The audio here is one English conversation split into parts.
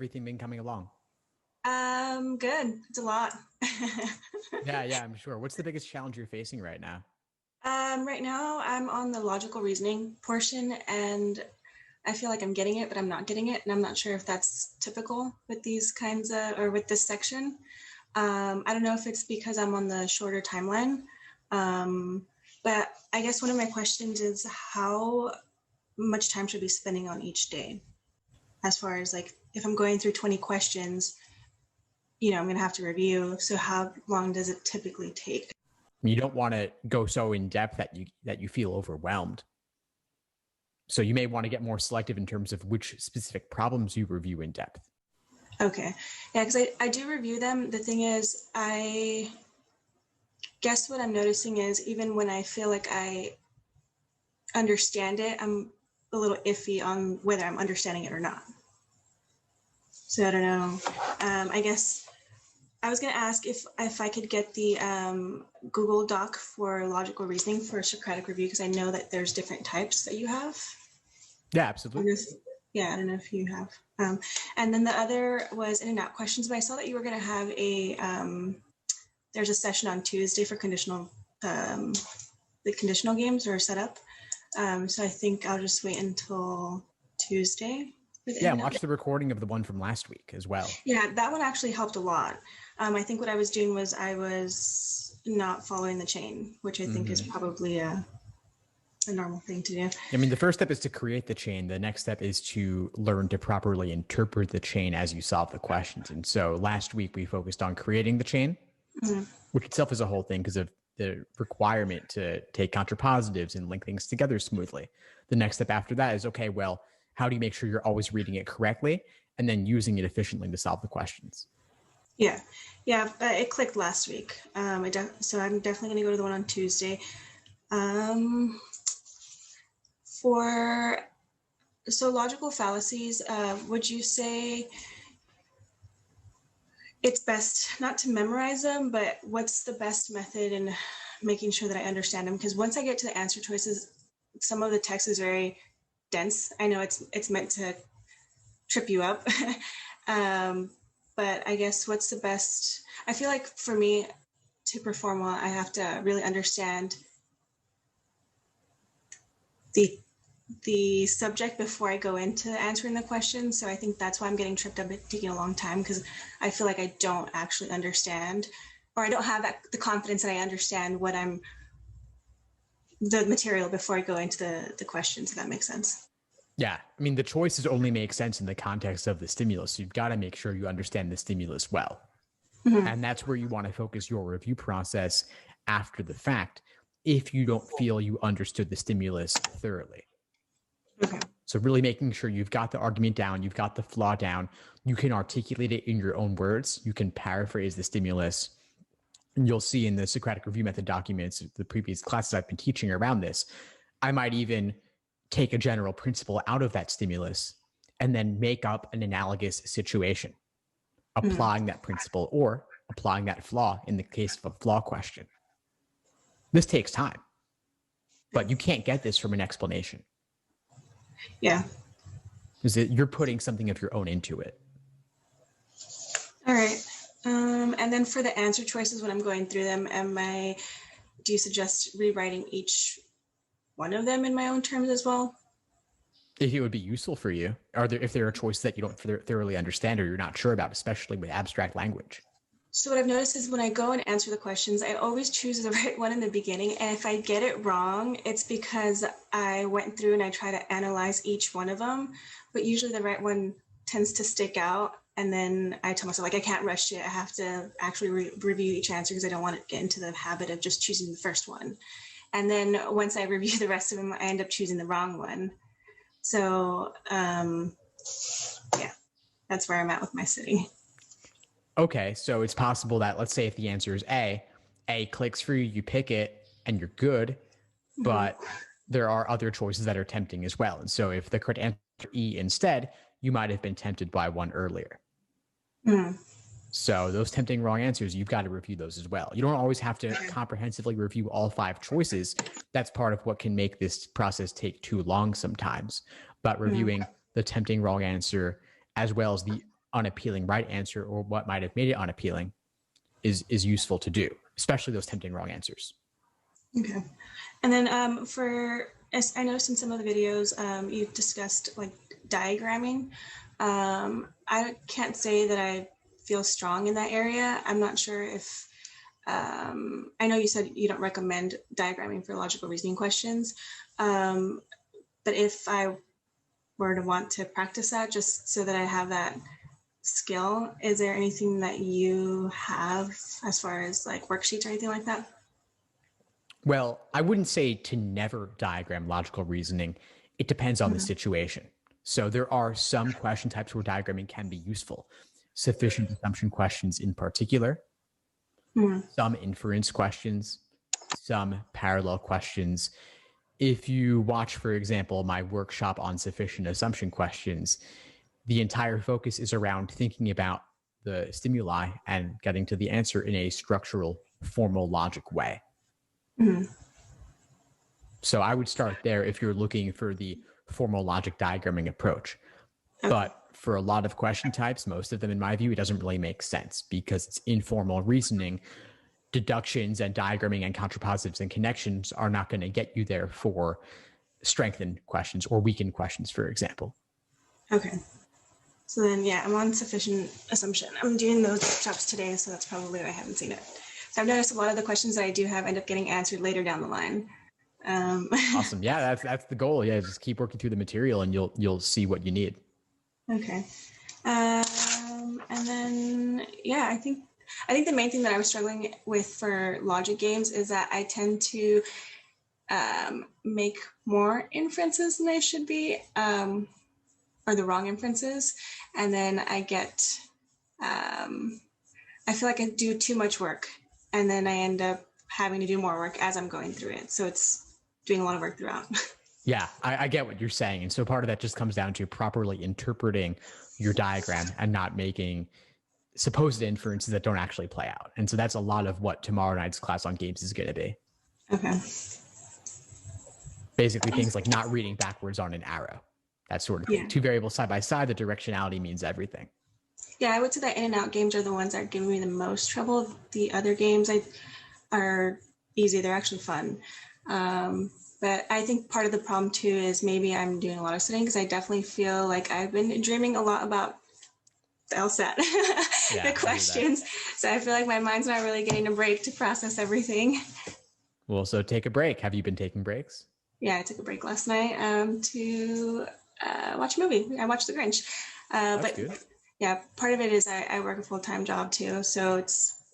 everything been coming along? Good. It's a lot. Yeah, I'm sure. What's the biggest challenge you're facing right now? Right now I'm on the logical reasoning portion and I feel like I'm getting it, but I'm not getting it. And I'm not sure if that's typical with these kinds of, or with this section. I don't know if it's because I'm on the shorter timeline. But I guess one of my questions is how much time should I be spending on each day? As far as like, if I'm going through 20 questions, I'm going to have to review. So how long does it typically take? You don't want to go so in depth that you feel overwhelmed. So you may want to get more selective in terms of which specific problems you review in depth. Okay. Yeah, because I do review them. The thing is, I guess what I'm noticing is even when I feel like I understand it, I'm a little iffy on whether I'm understanding it or not. So I don't know. I guess I was going to ask if I could get the Google Doc for logical reasoning for Socratic review, because I know that there's different types that you have. Yeah, absolutely. I don't know if you have. And then the other was in and out questions, but I saw that you were going to have there's a session on Tuesday for conditional, the conditional games or setup. So I think I'll just wait until Tuesday. Yeah, watch the recording of the one from last week as well. Yeah, that one actually helped a lot. I think what I was doing was I was not following the chain, which I think is probably a normal thing to do. I mean, the first step is to create the chain. The next step is to learn to properly interpret the chain as you solve the questions. And so last week we focused on creating the chain, which itself is a whole thing because of the requirement to take contrapositives and link things together smoothly. The next step after that is, okay, well, how do you make sure you're always reading it correctly and then using it efficiently to solve the questions? Yeah, it clicked last week. So I'm definitely going to go to the one on Tuesday. So logical fallacies, would you say it's best not to memorize them, but what's the best method in making sure that I understand them? Because once I get to the answer choices, some of the text is very dense. I know it's meant to trip you up. But I guess what's the best? I feel like for me to perform well, I have to really understand the subject before I go into answering the question. So I think that's why I'm getting tripped up. It's taking a long time because I feel like I don't actually understand, or I don't have the confidence that I understand the material before I go into the questions, if that makes sense. Yeah. I mean, the choices only make sense in the context of the stimulus. So you've got to make sure you understand the stimulus well. And that's where you want to focus your review process after the fact if you don't feel you understood the stimulus thoroughly. Okay. So really making sure you've got the argument down, you've got the flaw down, you can articulate it in your own words, you can paraphrase the stimulus. And you'll see in the Socratic review method documents, the previous classes I've been teaching around this, I might even take a general principle out of that stimulus and then make up an analogous situation, applying that principle or applying that flaw in the case of a flaw question. This takes time, but you can't get this from an explanation. Yeah. Because you're putting something of your own into it. All right. And then for the answer choices, when I'm going through them, do you suggest rewriting each one of them in my own terms as well? If it would be useful for you, if there are choices that you don't thoroughly understand or you're not sure about, especially with abstract language. So what I've noticed is when I go and answer the questions, I always choose the right one in the beginning. And if I get it wrong, it's because I went through and I try to analyze each one of them. But usually the right one tends to stick out. And then I tell myself, like, I can't rush it. I have to actually review each answer because I don't want to get into the habit of just choosing the first one. And then once I review the rest of them, I end up choosing the wrong one. So, yeah, that's where I'm at with my sitting. Okay, so it's possible that, let's say if the answer is A clicks for you, you pick it, and you're good, but there are other choices that are tempting as well. And so if the correct answer is E instead, you might have been tempted by one earlier. So those tempting wrong answers, you've got to review those as well. You don't always have to comprehensively review all 5 choices. That's part of what can make this process take too long sometimes. But reviewing the tempting wrong answer as well as the unappealing right answer or what might have made it unappealing is useful to do, especially those tempting wrong answers. Okay. And then as I noticed in some of the videos, you discussed like diagramming. I can't say that I feel strong in that area. I'm not sure if, I know you said you don't recommend diagramming for logical reasoning questions, but if I were to want to practice that just so that I have that skill, is there anything that you have as far as like worksheets or anything like that? Well, I wouldn't say to never diagram logical reasoning. It depends on the Mm-hmm. situation. So there are some question types where diagramming can be useful. Sufficient assumption questions in particular, Mm-hmm. some inference questions, some parallel questions. If you watch, for example, my workshop on sufficient assumption questions, the entire focus is around thinking about the stimuli and getting to the answer in a structural, formal logic way. Mm-hmm. So I would start there if you're looking for the formal logic diagramming approach. Okay. But for a lot of question types, most of them, in my view, it doesn't really make sense because it's informal reasoning. Deductions and diagramming and contrapositives and connections are not going to get you there for strengthened questions or weakened questions, for example. Okay. So then, yeah, I'm on sufficient assumption. I'm doing those workshops today, so that's probably why I haven't seen it. So I've noticed a lot of the questions that I do have end up getting answered later down the line. Awesome. Yeah, that's the goal. Yeah, just keep working through the material and you'll see what you need. Okay. And then, yeah, I think the main thing that I was struggling with for logic games is that I tend to make more inferences than I should be, or the wrong inferences. And then I get, I feel like I do too much work, and then I end up having to do more work as I'm going through it. So it's doing a lot of work throughout. Yeah, I get what you're saying. And so part of that just comes down to properly interpreting your diagram and not making supposed inferences that don't actually play out. And so that's a lot of what tomorrow night's class on games is going to be. Okay. Basically things like not reading backwards on an arrow, that sort of thing. Yeah. Two variables side by side, the directionality means everything. Yeah, I would say that in and out games are the ones that are giving me the most trouble. The other games are easy. They're actually fun. But I think part of the problem too is maybe I'm doing a lot of studying because I definitely feel like I've been dreaming a lot about the LSAT, the questions. So I feel like my mind's not really getting a break to process everything. Well, so take a break. Have you been taking breaks? Yeah, I took a break last night to watch a movie. I watched The Grinch. But good. Yeah, part of it is I work a full-time job too. So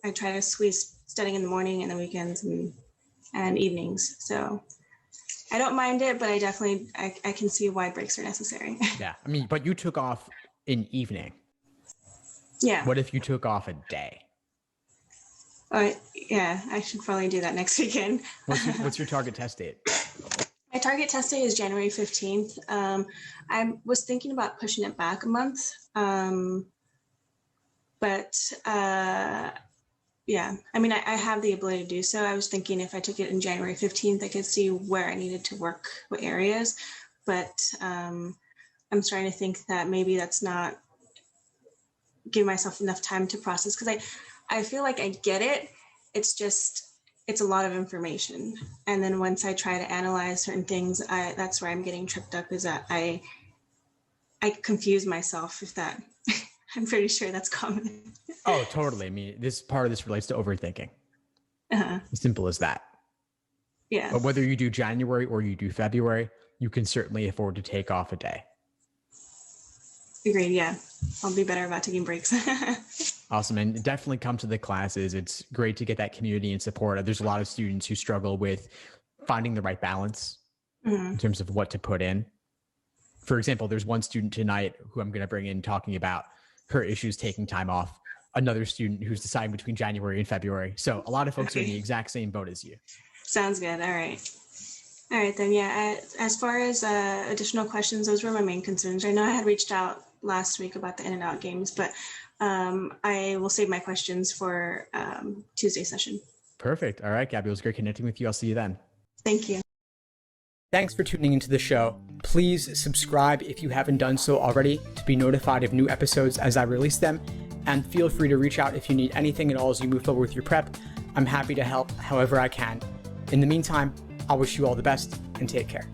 I try to squeeze studying in the morning and the weekends and evenings. So I don't mind it, but I definitely, I can see why breaks are necessary. Yeah. I mean, but you took off an evening. Yeah. What if you took off a day? Yeah, I should probably do that next weekend. What's your target test date? My target test date is January 15th. I was thinking about pushing it back a month. Yeah, I mean, I have the ability to do so. I was thinking if I took it in January 15th, I could see where I needed to work, what areas. But I'm starting to think that maybe that's not giving myself enough time to process, because I feel like I get it. It's a lot of information. And then once I try to analyze certain things, that's where I'm getting tripped up, is that I confuse myself, if that, I'm pretty sure that's common. Oh, totally. I mean, this relates to overthinking. As simple as that. Yeah. But whether you do January or you do February, you can certainly afford to take off a day. Agreed. Yeah. I'll be better about taking breaks. Awesome. And definitely come to the classes. It's great to get that community and support. There's a lot of students who struggle with finding the right balance in terms of what to put in. For example, there's one student tonight who I'm going to bring in talking about her issues taking time off. Another student who's deciding between January and February. So a lot of folks are in the exact same boat as you. Sounds good. All right, then. Yeah. As far as additional questions, those were my main concerns. I know I had reached out last week about the in and out games, but I will save my questions for Tuesday session. Perfect. All right, Gabby, it was great connecting with you. I'll see you then. Thank you. Thanks for tuning into the show. Please subscribe if you haven't done so already to be notified of new episodes as I release them. And feel free to reach out if you need anything at all as you move forward with your prep. I'm happy to help however I can. In the meantime, I wish you all the best and take care.